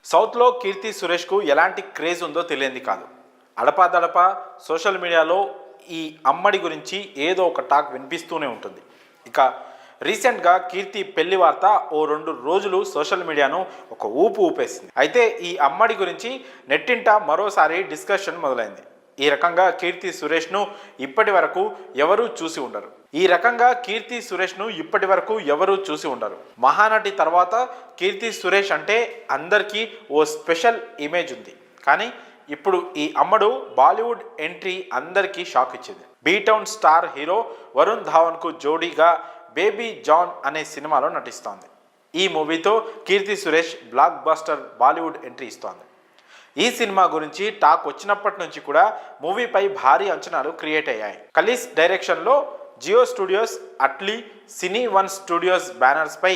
సౌత్లో కీర్తి సురేష్కు ఎలాంటి క్రేజ్ ఉందో తెలియంది కాదు. అడపాదడపా సోషల్ మీడియాలో ఈ అమ్మడి గురించి ఏదో ఒక టాక్ వినిపిస్తూనే ఉంటుంది. ఇక రీసెంట్గా కీర్తి పెళ్లి వార్త ఓ 2 రోజులు సోషల్ మీడియాను ఒక ఊపేసింది. అయితే ఈ అమ్మడి గురించి నెట్టింట మరోసారి డిస్కషన్ మొదలైంది. ఈ రకంగా కీర్తి సురేష్ను ఇప్పటి వరకు ఎవరూ చూసి ఉండరు. మహానటి తర్వాత కీర్తి సురేష్ అంటే అందరికీ ఓ స్పెషల్ ఇమేజ్ ఉంది. కానీ ఇప్పుడు ఈ అమ్మడు బాలీవుడ్ ఎంట్రీ అందరికీ షాక్ ఇచ్చింది. బీటౌన్ స్టార్ హీరో వరుణ్ ధావన్కు జోడీగా బేబీ జాన్ అనే సినిమాలో నటిస్తోంది. ఈ మూవీతో Keerthy Suresh blockbuster Bollywood entry ఇస్తోంది. ఈ సినిమా గురించి టాక్ వచ్చినప్పటి నుంచి కూడా మూవీపై భారీ అంచనాలు క్రియేట్ అయ్యాయి. కలీస్ డైరెక్షన్లో జియో స్టూడియోస్, అట్లీ, సినీ వన్ స్టూడియోస్ బ్యానర్స్పై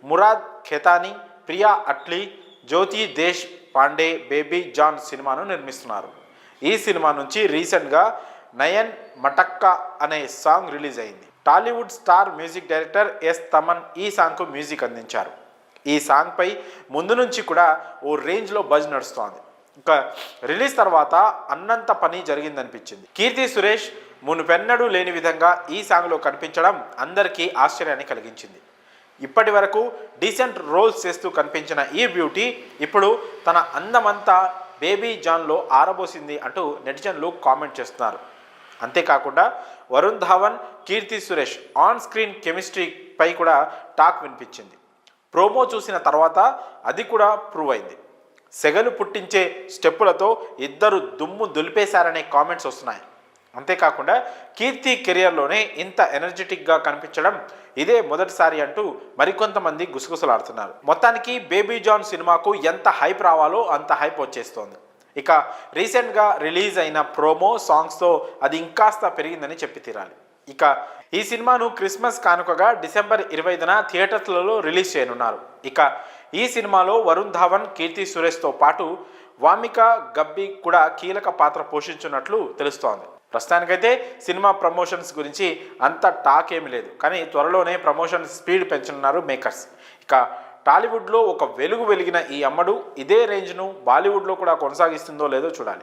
మురాద్ ఖేతానీ, ప్రియా అట్లీ, జ్యోతి దేశ్ పాండే బేబీ జాన్ సినిమాను నిర్మిస్తున్నారు. ఈ సినిమా నుంచి రీసెంట్గా నయన్ మటక్కా అనే సాంగ్ రిలీజ్ అయింది. Tollywood star music director S Thaman ఈ సాంగ్కు మ్యూజిక్ అందించారు. ఈ సాంగ్పై ముందు నుంచి కూడా ఓ రేంజ్లో బజ్ నడుస్తోంది. ఇక రిలీజ్ తర్వాత అన్నంత పని జరిగిందనిపించింది. కీర్తి సురేష్ మునుపెన్నడూ లేని విధంగా ఈ సాంగ్లో కనిపించడం అందరికీ ఆశ్చర్యాన్ని కలిగించింది. ఇప్పటి వరకు డీసెంట్ రోల్స్ చేస్తూ కనిపించిన ఈ బ్యూటీ ఇప్పుడు తన అందమంతా బేబీ జాన్లో ఆరబోసింది అంటూ నెటిజన్లు కామెంట్ చేస్తున్నారు. అంతేకాకుండా వరుణ్ ధావన్, కీర్తి సురేష్ ఆన్ స్క్రీన్ కెమిస్ట్రీపై కూడా టాక్ వినిపించింది. ప్రోమో చూసిన తర్వాత అది కూడా ప్రూవ్ అయింది. సెగలు పుట్టించే స్టెప్పులతో ఇద్దరు దుమ్ము దులిపేశారనే కామెంట్స్ వస్తున్నాయి. అంతేకాకుండా కీర్తి కెరియర్లోనే ఇంత ఎనర్జెటిక్గా కనిపించడం ఇదే మొదటిసారి అంటూ మరికొంతమంది గుసగుసలాడుతున్నారు. మొత్తానికి బేబీ జాన్ సినిమాకు ఎంత హైప్ రావాలో అంత హైప్ వచ్చేస్తోంది. ఇక రీసెంట్గా రిలీజ్ అయిన ప్రోమో సాంగ్స్తో అది ఇంకాస్త పెరిగిందని చెప్పి తీరాలి. ఇక ఈ సినిమాను క్రిస్మస్ కానుకగా డిసెంబర్ 25న థియేటర్లలో రిలీజ్ చేయనున్నారు. ఇక ఈ సినిమాలో వరుణ్ ధావన్, కీర్తి సురేష్తో పాటు వామిక గబ్బి కూడా కీలక పాత్ర పోషించున్నట్లు తెలుస్తోంది. ప్రస్తుతానికైతే సినిమా ప్రమోషన్స్ గురించి అంత టాక్ ఏమీ లేదు. కానీ త్వరలోనే ప్రమోషన్ స్పీడ్ పెంచనున్నారు మేకర్స్. ఇక టాలీవుడ్లో ఒక వెలుగు వెలిగిన ఈ అమ్మడు ఇదే రేంజ్ను బాలీవుడ్లో కూడా కొనసాగిస్తుందో లేదో చూడాలి.